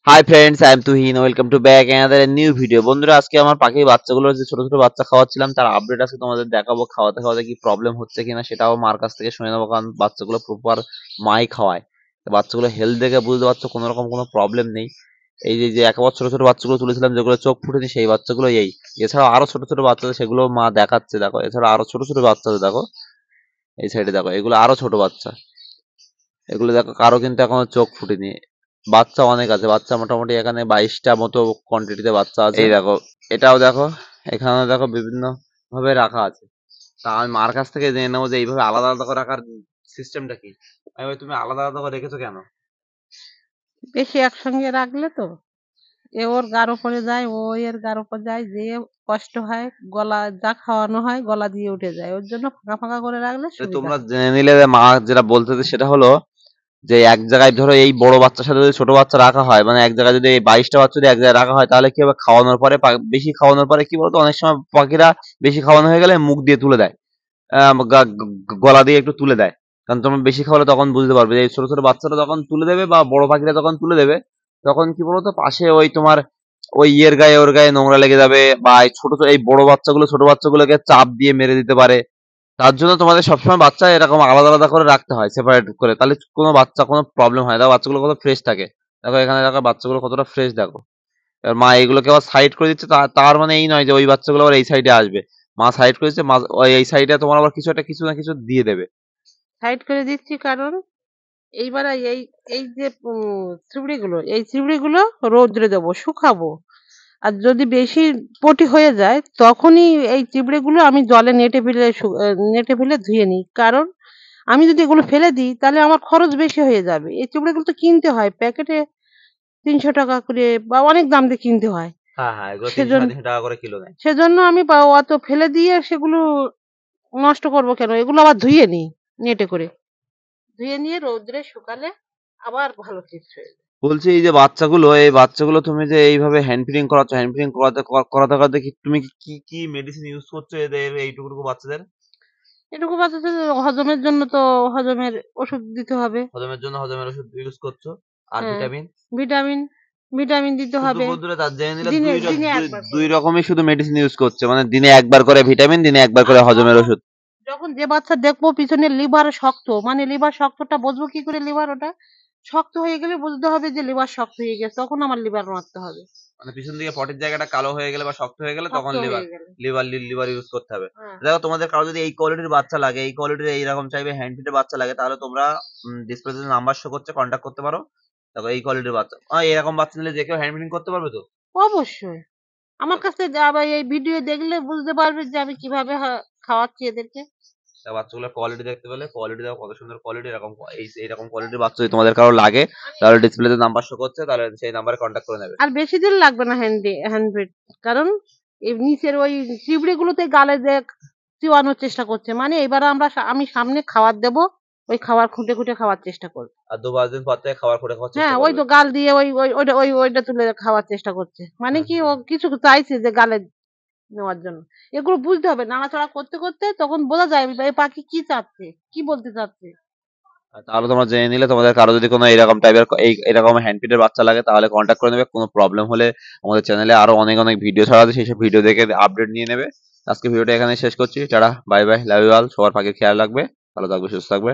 Hi friends, I am Tuhin. Welcome to back another new video. বন্ধুরা, আজকে আমার পাখির বাচ্চাগুলোর যে ছোট ছোট বাচ্চা খাওয়াচ্ছিলাম তার আপডেট আজকে তোমাদের দেখাবো। খাওয়াতে খাওয়াতে কি প্রবলেম হচ্ছে কিনা সেটাও মার কাছ থেকে শুনে নেবো, কারণ বাচ্চাগুলো প্রপার মাই খাওয়ায়। তো বাচ্চাগুলো হেলথ দেখে বুঝতে পারছো কোনো রকম কোনো প্রবলেম নেই। এই যে যে একেবারে ছোট ছোট বাচ্চাগুলো তুলেছিলাম যেগুলো চোখ ফুটেনি, সেই বাচ্চাগুলো এই। এছাড়াও আরো ছোট ছোট বাচ্চা সেগুলো মা দেখাচ্ছে, দেখো। এছাড়া আরো ছোট ছোট বাচ্চা দেখো, এই সাইডে দেখো, এগুলো আরো ছোট বাচ্চা। এগুলো দেখো, কারো কিন্তু এখনো চোখ ফুটেনি। বাচ্চা অনেক আছে, বাচ্চা মোটামুটি এখানে 22টা মতো কোয়ান্টিটিতে বাচ্চা আছে। এই দেখো, এটাও দেখো, এখানেও দেখো বিভিন্ন ভাবে রাখা আছে। তা আমি মার কাছ থেকে জেনে নেবো যে এইভাবে আলাদা আলাদা করে রাখার সিস্টেমটা কি। আমি বলি, তুমি আলাদা আলাদা করে রেখেছো কেন? বেশি একসঙ্গে রাখলে তো এ ওর গার উপরে যায়, ও এর গার উপর যায়, যে কষ্ট হয়, গলা যা খাওয়ানো হয় গলা দিয়ে উঠে যায়, ওর জন্য ফাঁকা ফাঁকা করে রাখলে তো সুবিধা তোমরা হয়। জেনে নিলে যে মা যেটা বলতেছে সেটা হলো যে এক জায়গায় ধরো এই বড় বাচ্চার সাথে যদি ছোট বাচ্চা রাখা হয়, মানে এক জায়গায় যদি এই 22টা বাচ্চা যদি এক জায়গায় রাখা হয়, তাহলে কি হবে, খাওয়ানোর পরে বেশি খাওয়ানোর পরে কি বলতো, অনেক সময় পাখিরা বেশি খাওয়ানো হয়ে গেলে মুখ দিয়ে তুলে দেয়, গলা দিয়ে একটু তুলে দেয়। কারণ তোমরা বেশি খাওয়ালে তখন বুঝতে পারবে যে এই ছোট ছোট বাচ্চারা যখন তুলে দেবে বা বড় পাখিরা যখন তুলে দেবে, তখন কি বলতো পাশে ওই তোমার ওই ইয়ের গায়ে ওর গায়ে নোংরা লেগে যাবে, বা এই ছোট ছোট এই বড় বাচ্চাগুলো ছোট বাচ্চাগুলোকে চাপ দিয়ে মেরে দিতে পারে। তার জন্য তোমাদের সবসময় বাচ্চা এরকম আলাদা আলাদা করে রাখতে হয়, সেপারেট করে, তাহলে কোনো বাচ্চা কোনো প্রবলেম হয় না। দেখো বাচ্চাগুলো কত ফ্রেশ থাকে, দেখো এখানে দেখো বাচ্চাগুলো কতটা ফ্রেশ দেখো। এবার মা এইগুলোকে আবার সাইড করে দিচ্ছে, তার মানে এই নয় যে ওই বাচ্চাগুলো আবার এই সাইডে আসবে। মা সাইড করে দিচ্ছে, ওই এই সাইডে তোমার আবার কিছু একটা কিছু না কিছু দিয়ে দেবে। সাইড করে দিচ্ছি কারণ এইবারে এই এই যে চিবড়িগুলো রৌদ্রে দেবো, শুকাবো। আর যদি বেশি পটি হয়ে যায় তখনই এই চিবড়েগুলো আমি জলে নেটে ফেলে ধুয়ে নিই। কারণ আমি যদি এগুলো ফেলে দিই তাহলে আমার খরচ বেশি হয়ে যাবে। এই চিবড়েগুলো তো কিনতে হয় প্যাকেটে, ৩০০ টাকা করে বা অনেক দাম দিয়ে কিনতে হয়। হ্যাঁ হ্যাঁ, এগুলো 300 সাড়ে 300 টাকা করে কিলো নেয়। সেজন্য আমি অত ফেলে দিয়ে সেগুলো নষ্ট করব কেন, এগুলো আবার ধুয়ে নিই নেটে করে। ধুয়ে নিয়ে রৌদ্রে শুকালে আবার ভালো চিপস হয়ে যায়। বলছি, এই যে বাচ্চাগুলো, এই বাচ্চাগুলো তুমি যে এইভাবে হ্যান্ড ফিডিং করাচ্ছ, হ্যান্ড ফিডিং করাতে করাতে কি তুমি কি কি মেডিসিন ইউজ করছো এদের, এইটুকু বাচ্চাদের? এটুকু বাচ্চাদের হজমের জন্য তো হজমের ওষুধ দিতে হবে। হজমের জন্য হজমের ওষুধ ইউজ করছো, আর হ্যাঁ, ভিটামিন? ভিটামিন ভিটামিন দিতে শুধু হবে। বন্ধুরা তার জেনে নিলে দিনে দুই দিনে দুই একবার দুই করে। রকমই শুধু মেডিসিন ইউজ করছে, মানে দিনে একবার করে ভিটামিন, দিনে একবার আর করে হজমের ওষুধ। যখন যে বাচ্চা দেখবো পিছনে লিভার শক্ত, মানে লিভার শক্তটা বুঝবো কি করে, লিভার ওটা শক্ত হয়ে গেলে বুঝতে হবে যে লিভার শক্ত হয়ে গেছে, তখন আমার লিভার মারতে হবে। মানে পিছন দিকে পটির জায়গাটা কালো হয়ে গেলে বা শক্ত হয়ে গেলে শক্ত তখন লিভার হয়ে গেলে লিভার লিভার ইউজ করতে হবে। হ্যাঁ। দেখো, তোমাদের কারো যদি এই কোয়ালিটির বাচ্চা লাগে, এই কোয়ালিটির এইরকম চাইবে হ্যান্ড ফিডের বাচ্চা লাগে, তাহলে তোমরা ডিসপ্লেতে নাম্বার শো করছে, কন্ট্যাক্ট করতে পারো। দেখো এই কোয়ালিটির বাচ্চা, এরকম বাচ্চা নিলে যে কেউ হ্যান্ড ফিডিং করতে পারবে তো। অবশ্যই আমার কাছে আবার এই ভিডিও দেখলে বুঝতে পারবে যে আমি কিভাবে খাওয়াচ্ছি এদেরকে। তা বাচ্চাগুলোর কোয়ালিটি দেখতে পেলে, কোয়ালিটি দেখো কত সুন্দর কোয়ালিটি। এরকম এইরকম কোয়ালিটির বাচ্চা যদি তোমাদের কারো লাগে, তাহলে ডিসপ্লেতে নাম্বার শো করছে, তাহলে সেই নাম্বারে কন্ট্যাক্ট করে নেবে। আর বেশি দিন লাগবে না হ্যান্ড ব্রেড, কারণ এই নিচের ওই চিবড়ে গুলোতে গালে চিবানোর চেষ্টা করছে, মানে এবার আমি সামনে খাবার দেবো, ওই খাবার খুঁটে খুঁটে খাওয়ার চেষ্টা করবে। আর 2-5 দিন পর থেকে খাবার খুঁটে খাওয়ার হ্যাঁ, চেষ্টা ওই করবে। তো গাল দিয়ে ওইটা তুলে খাওয়ার চেষ্টা করছে, মানে হুম কি ও হুম। কিছু চাইছে যে গালে নেওয়ার জন্য। এগুলো বুঝতে হবে, নাড়াচাড়া করতে করতে তখন বোঝা যায় এই পাখি কি চাচ্ছে, কি বলতে চাচ্ছে। তাহলে তোমরা জেনে নিলে, তোমাদের কারো যদি কোনো এরকম টাইপের এরকম হ্যান্ডপিডের বাচ্চা লাগে, তাহলে কন্ট্যাক্ট করে নেবে। কোনো প্রবলেম হলে আমাদের চ্যানেলে আরো অনেক অনেক ভিডিও ছাড়া আছে, সেই সব ভিডিও দেখে আপডেট নিয়ে নেবে। আজকে ভিডিওটা এখানে শেষ করছি। টাটা, bye bye, love you all. সবার পাখির খেয়াল রাখবে, ভালো থাকবে, সুস্থ থাকবে।